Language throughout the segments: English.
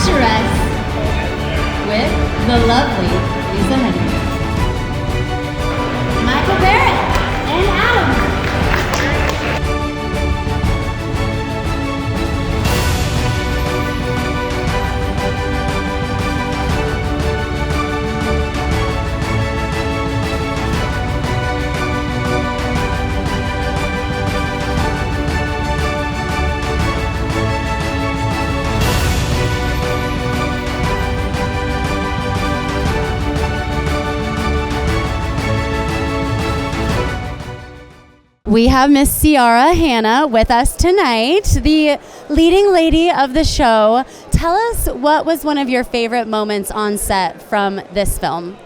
Charest with the lovely Lisa Henry. Michael Barrett and Adam. We have Miss Ciara Hanna with us tonight, the leading lady of the show. Tell us, what was one of your favorite moments on set from this film?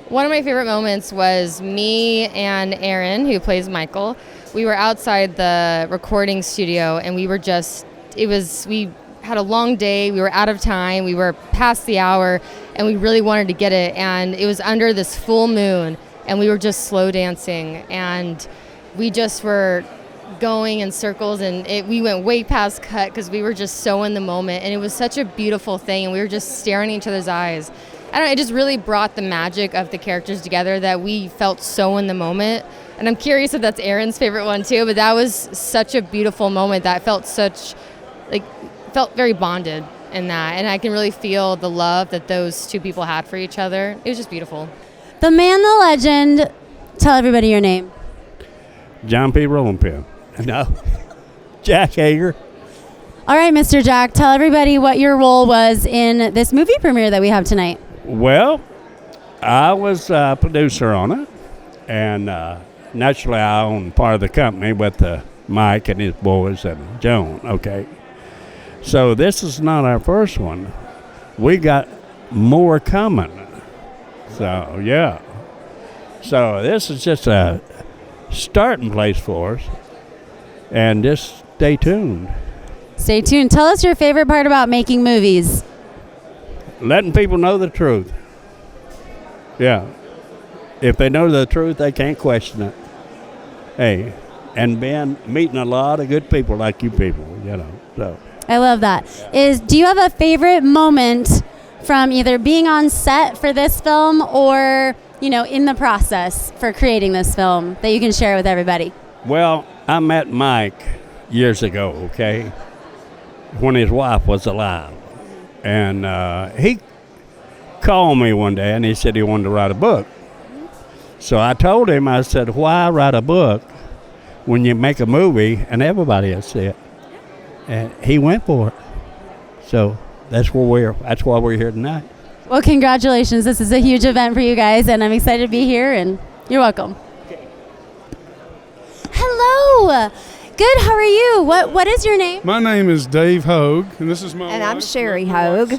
One of my favorite moments was me and Aaron, who plays Michael. We were outside the recording studio and we had a long day, we were out of time, we were past the hour, and we really wanted to get it. And it was under this full moon and we were just slow dancing, and we just were going in circles, and we went way past cut because we were just so in the moment, and it was such a beautiful thing, and we were just staring in each other's eyes. I don't know, it just really brought the magic of the characters together that we felt so in the moment. And I'm curious if that's Aaron's favorite one too, but that was such a beautiful moment that felt very bonded in that, and I can really feel the love that those two people had for each other. It was just beautiful. The man, the legend, tell everybody your name. John P. Rolling Pin. No. Jack Hager. All right, Mr. Jack, tell everybody what your role was in this movie premiere that we have tonight. Well, I was a producer on it, and naturally I own part of the company with Mike and his boys and Joan, okay? So this is not our first one. We got more coming. So, yeah. So this is just a starting place for us, and just stay tuned. Stay tuned. Tell us your favorite part about making movies. Letting people know the truth. Yeah. If they know the truth, they can't question it. Hey, and meeting a lot of good people like you people, so. I love that. Do you have a favorite moment from either being on set for this film or in the process for creating this film that you can share with everybody? Well, I met Mike years ago, okay, when his wife was alive. And he called me one day and he said he wanted to write a book. So I told him, I said, why write a book when you make a movie and everybody will see it? And he went for it. So that's why we're here tonight. Well, congratulations. This is a huge event for you guys, and I'm excited to be here, and you're welcome. Okay. Hello. Good. How are you? What is your name? My name is Dave Hogue, and this is my wife. And I'm Sherry Hogue.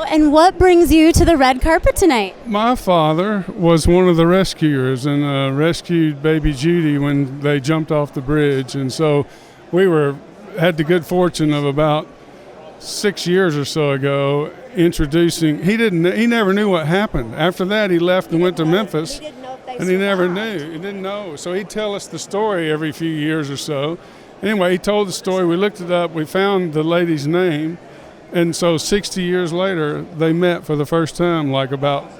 And what brings you to the red carpet tonight? My father was one of the rescuers and rescued baby Judy when they jumped off the bridge, and so we had the good fortune of about 6 years or so ago introducing. He never knew what happened. After that, he left and went to Memphis, and he never knew. He didn't know. So he'd tell us the story every few years or so, Anyway, he told the story. We looked it up. We found the lady's name. And so 60 years later, they met for the first time, like about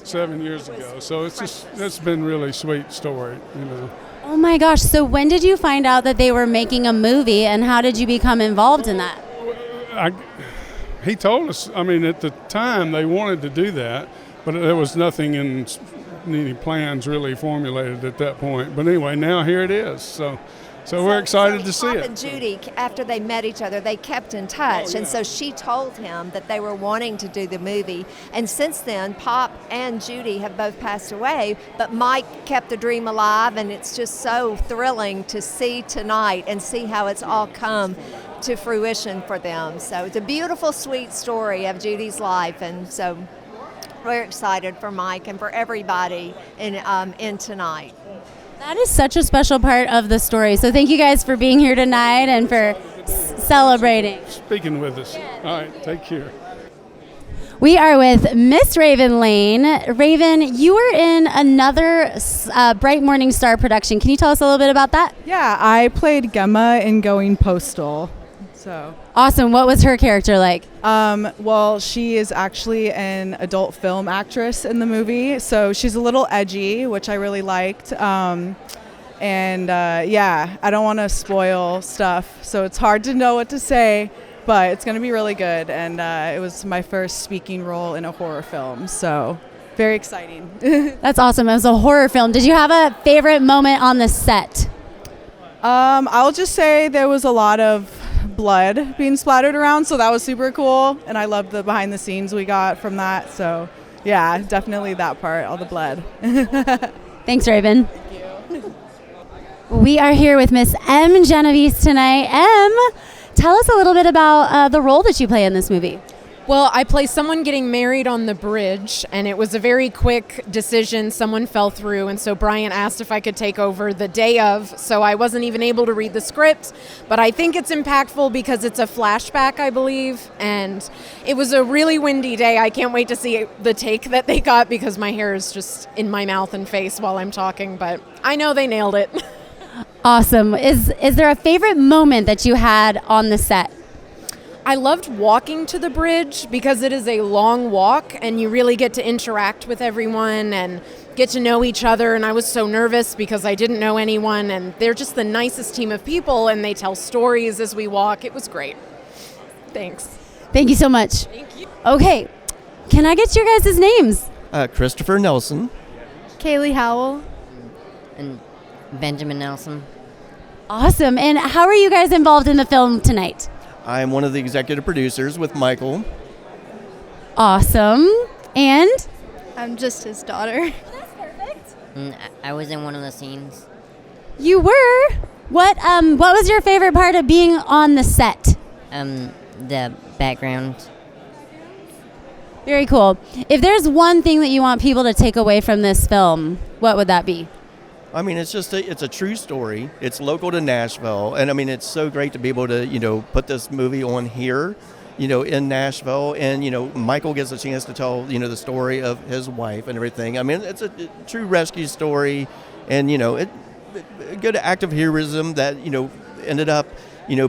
7 years ago. So it's been really sweet story, you know. Oh my gosh, so when did you find out that they were making a movie, and how did you become involved in that? He told us, I mean, at the time they wanted to do that, but there was nothing in any plans really formulated at that point. But anyway, now here it is. So we're excited to see Pop it. and Judy, after they met each other, they kept in touch. Oh, yeah. And so she told him that they were wanting to do the movie. And since then, Pop and Judy have both passed away, but Mike kept the dream alive, and it's just so thrilling to see tonight and see how it's all come to fruition for them. So it's a beautiful, sweet story of Judy's life, and so we're excited for Mike and for everybody in tonight. That is such a special part of the story. So thank you guys for being here tonight and for celebrating. Speaking with us. All right, take care. We are with Miss Raven Lane. Raven, you were in another Bright Morning Star production. Can you tell us a little bit about that? Yeah, I played Gemma in Going Postal. So Awesome. What was her character like? well, she is actually an adult film actress in the movie, so she's a little edgy, which I really liked. Yeah, I don't want to spoil stuff, so it's hard to know what to say, but it's going to be really good. And it was my first speaking role in a horror film, so very exciting. That's awesome. It was a horror film. Did you have a favorite moment on the set? I'll just say there was a lot of blood being splattered around, so that was super cool, and I loved the behind the scenes we got from that. So yeah, definitely that part, all the blood. Thanks, Raven. Thank you. We are here with Miss M. Genovese tonight. M, tell us a little bit about the role that you play in this movie. Well, I play someone getting married on the bridge, and it was a very quick decision. Someone fell through, and so Brian asked if I could take over the day of, so I wasn't even able to read the script, but I think it's impactful because it's a flashback, I believe, and it was a really windy day. I can't wait to see the take that they got because my hair is just in my mouth and face while I'm talking, but I know they nailed it. Awesome. Is there a favorite moment that you had on the set? I loved walking to the bridge because it is a long walk and you really get to interact with everyone and get to know each other. And I was so nervous because I didn't know anyone, and they're just the nicest team of people, and they tell stories as we walk. It was great. Thanks. Thank you so much. Thank you. Okay, can I get your guys' names? Christopher Nelson. Kaylee Howell. And Benjamin Nelson. Awesome. And how are you guys involved in the film tonight? I am one of the executive producers with Michael. Awesome. And? I'm just his daughter. That's perfect. I was in one of the scenes. You were? What was your favorite part of being on the set? The background. Very cool. If there's one thing that you want people to take away from this film, what would that be? I mean, it's a true story. It's local to Nashville, and I mean, it's so great to be able to, put this movie on here, in Nashville, and Michael gets a chance to tell, the story of his wife and everything. I mean, it's a true rescue story, and a good act of heroism that ended up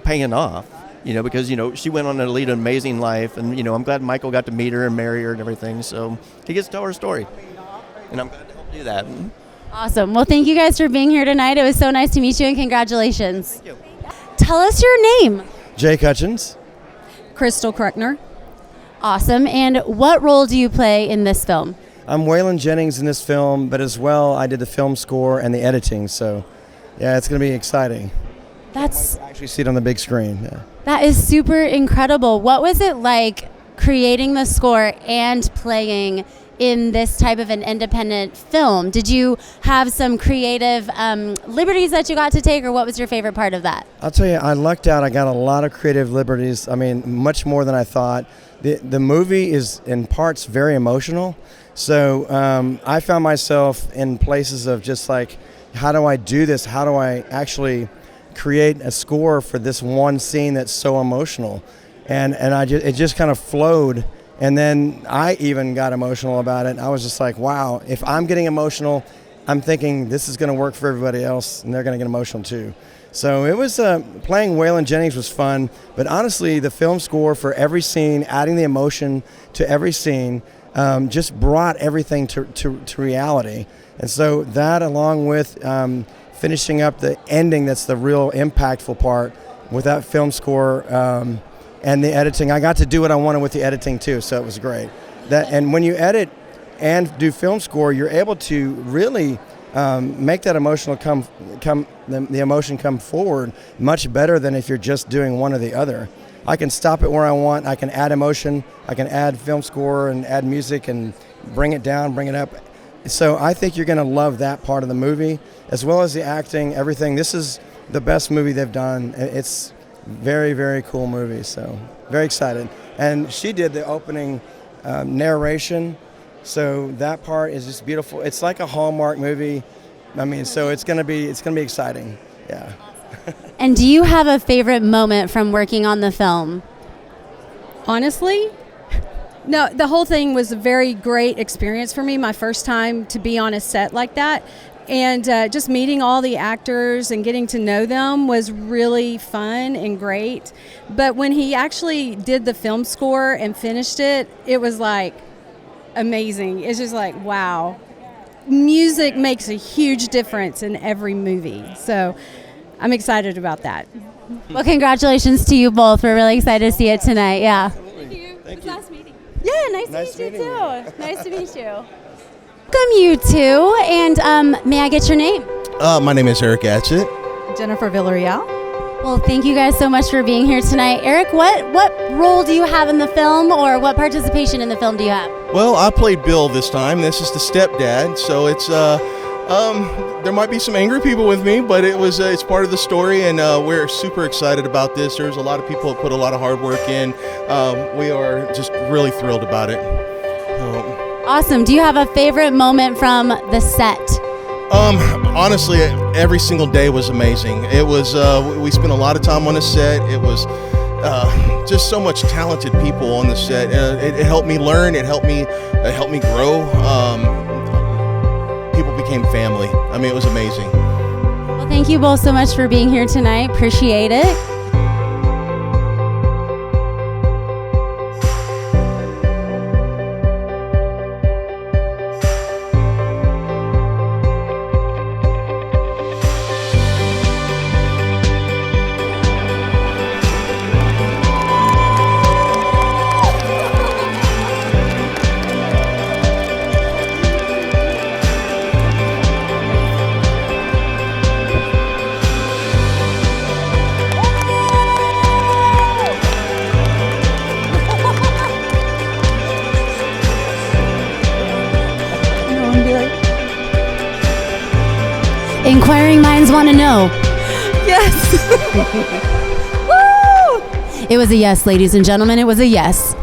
paying off. Because she went on to lead an amazing life, and I'm glad Michael got to meet her and marry her and everything. So he gets to tell her story, and I'm glad to help do that. Awesome. Well, thank you guys for being here tonight. It was so nice to meet you, and congratulations. Thank you. Tell us your name. Jake Hutchins. Crystal Kreckner. Awesome. And what role do you play in this film? I'm Waylon Jennings in this film, but as well, I did the film score and the editing. So, yeah, it's going to be exciting. That's Actually see it on the big screen. Yeah. That is super incredible. What was it like creating the score and playing in this type of an independent film? Did you have some creative liberties that you got to take, or what was your favorite part of that? I'll tell you, I lucked out. I got a lot of creative liberties. I mean, much more than I thought. The movie is in parts very emotional. So I found myself in places of just like, how do I do this? How do I actually create a score for this one scene that's so emotional? And it just kind of flowed. And then I even got emotional about it. I was just like, wow, if I'm getting emotional I'm thinking this is going to work for everybody else, and they're going to get emotional too. So it was playing Waylon Jennings was fun, but honestly, the film score for every scene, adding the emotion to every scene, just brought everything to reality. And so that, along with finishing up the ending, that's the real impactful part. With that film score and the editing, I got to do what I wanted with the editing too, so it was great. And when you edit and do film score, you're able to really make that emotional the emotion come forward much better than if you're just doing one or the other. I can stop it where I want. I can add emotion. I can add film score and add music and bring it down, bring it up. So I think you're going to love that part of the movie, as well as the acting, everything. This is the best movie they've done. It's very, very cool movie. So very excited. And she did the opening narration. So that part is just beautiful. It's like a Hallmark movie. I mean, so it's gonna be exciting. Yeah. And do you have a favorite moment from working on the film? Honestly, no, the whole thing was a very great experience for me. My first time to be on a set like that. And just meeting all the actors and getting to know them was really fun and great. But when he actually did the film score and finished it, it was like amazing. It's just like, wow. Music makes a huge difference in every movie. So I'm excited about that. Well, congratulations to you both. We're really excited to see it tonight. Yeah. Thank you. It was nice meeting. Yeah, nice to meet you too. Nice to meet you. Welcome you two, and may I get your name? My name is Eric Atchett. Jennifer Villarreal. Well, thank you guys so much for being here tonight. Eric, what role do you have in the film, or what participation in the film do you have? Well, I played Bill this time. This is the stepdad, so it's there might be some angry people with me, but it's part of the story, and we're super excited about this. There's a lot of people that put a lot of hard work in. We are just really thrilled about it. Awesome. Do you have a favorite moment from the set? Honestly, every single day was amazing. It was we spent a lot of time on the set. It was just so much talented people on the set. It helped me learn. It helped me grow. People became family. I mean, it was amazing. Well, thank you both so much for being here tonight. Appreciate it. Inquiring minds want to know. Yes. Woo! It was a yes, ladies and gentlemen. It was a yes.